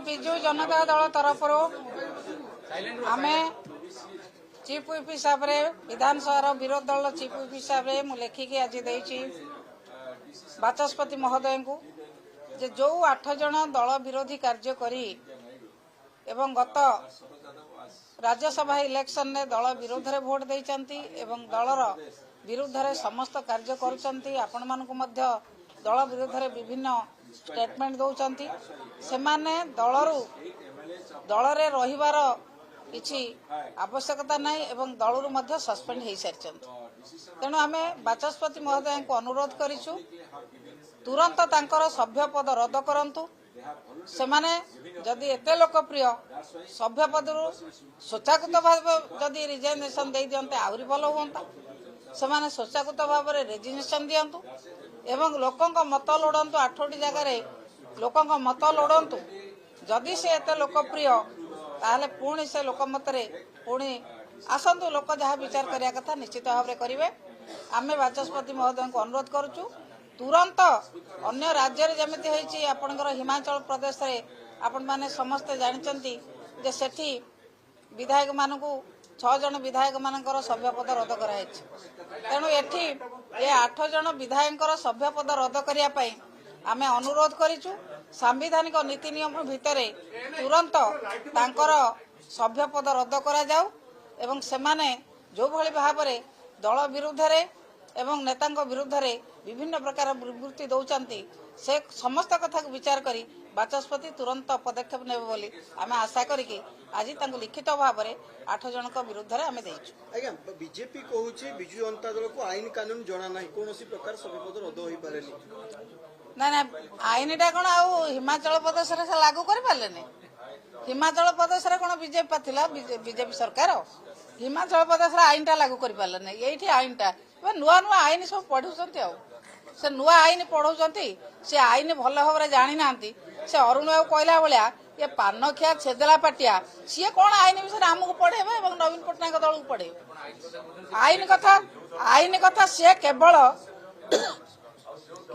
विजु जनता दल तरफ आम chief whip हिसाब से विधानसभा विरोध दल चीफ व्हिप हिसाब से मुझे लिखिकी आज देती बाचस्पति महोदय को जे जो 8 जन दल विरोधी कार्य करी एवं गत राज्यसभा इलेक्शन ने दल विरोध रे भोट देइचंती एवं दलर विरुद्ध रे समस्त कार्य करुचंती आपण मानकु मध्य दल विरोध रे विभिन्न स्टेटमेंट दउचंती से माने दलरु दल रे रहिबार किछि आवश्यकता नहीं एवं दलरु मध्य सस्पेंड हो सारी तेणु आम बाचस्पति महोदय को अनुरोध करिछु तुरंत तांकर सभ्य पद रद्द करंतु से माने जदि एते लोकप्रिय सभ्य पदरु स्वच्छाकृत भाव जदि रिजाइनेशन दे दियंते आहुरी भल हुंता से माने स्वच्छाकृत भाव में रेजिग्नेशन दियंतु एवं लोकंक मत लोड़ंतु 8टी जगह लोकंक मत लोड़ंतु जदि से एते लोकप्रिय ताहले पुणी से लोकमत रे पुणी आसंतु लोक जहाँ विचार करिया कथा निश्चित भाव में करेंगे आम बाचस्पति महोदय को अनुरोध करुचु तुरंत अन्य राज्य जमीती होती आपणकर हिमाचल प्रदेश रे आपण माने समस्ते जानते जे सेठी विधायक मानकु 6 जन विधायक मानकर सभ्य पद रद्द कराई तेणु एठी ये 8 जन विधायक सभ्य पद रद्द करिया पई आमे अनुरोध करिचु सांविधानिक नीति नियम भितर तुरंत तांकर सभ्य पद रद्द करा जाऊ एवं सेमाने जो भली भाव में दल विरुद्ध रे एवं नेता विरुद्ध रे विभिन्न प्रकार विवृत्ति दौरान से समस्त कथा को विचार करी बाचस्पति तुरंत पदक्षेप ने बोली आम आशा करी आज लिखित भाव में 8 जन विरुद्ध रे आम आज्ञा बीजेपी कहूँ विजु जनता दल को आईन कानून जना ना कौन प्रकार सभ्यपद रद्द हो पारे ना ना आईन टा कौन हिमाचल प्रदेश से लागू कर पारे हिमाचल प्रदेश कौन बीजेपी था बीजेपी सरकार हिमाचल प्रदेश आईन टा लागू कर पारे ये आईन टा नुआ नुआ आईन सब पढ़ुंट से नुआ आईन पढ़ाऊँ से आईन भल भाव में जानी ना से अरुण बाबू कहला भाया ये पान खिया छेदेला पाटिया सी कौन आईन विषय आमको पढ़ेबे और नवीन पट्टनायक दल को पढ़ेबे आईन कथा सी केवल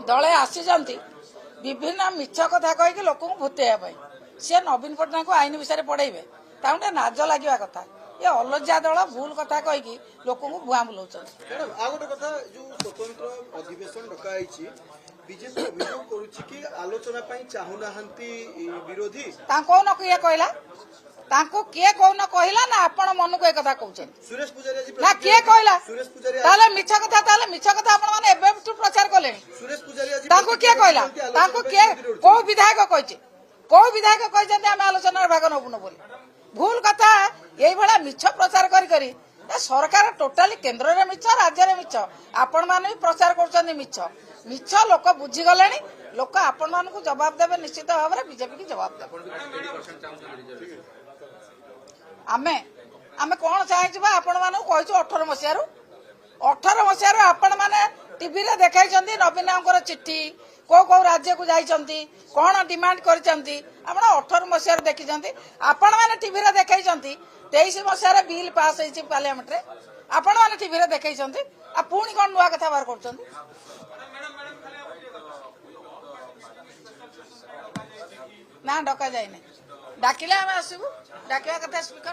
दले आसी विभिन्न मिछ कथा कहीकि लोक भूतेवा सी नवीन पट्टनायक को आईन विषय पढ़ेबे गोटे नाज लगे कथा ये अलज्जा दल भूल कथा कहीकि लोक भुआ बुलाऊँ गोटे कथा जो स्वतंत्र अधिवेशन डकाई बीजेपी अभियोग करुछि कि आलोचना पई चाहुना हंती विरोधी कौन किए कहला किए कौन कहला ना आपण मन को एक कथा कहउछन सुरेश पुजारी जी ना किए कहला सुरेश पुजारी ताले मिछ कथा आपण माने एबे प्रचार कले सुरेश पुजारी जी ताको किए कहला ताको किए को विधायक कहचे को विधायक कहजंते हम आलोचना भाग नबुन बोली भूल कथा यही भाया मिछ प्रचार करी सरकार टोटाली केन्द्र में मिछ राज्य में मिछ आपण माने भी प्रचार कर मिछ मिछ लोक बुझीगले लोक आपण मान को जवाब देवे निश्चित भाव में बीजेपी की जवाब देवे आमे आमे कौन चाहे आपण मान कही 18 मसीह आपण मैंने टीवी रे देखाई नवीन चिट्ठी कौ कौ राज्य को जाइछंती कौन डिमांड करछंती आपण 18 मसीह देखी आपण मैंने टीवी रे देखाई 23 मसीह बिल पास होइछि पार्लियामेंट रे आपण मैंने टीवी रे देखाई आ पुणी कौन नुआ कथा बार कर ना डका जाए डाकिले आम आसबू डाकिया कथा स्पीकर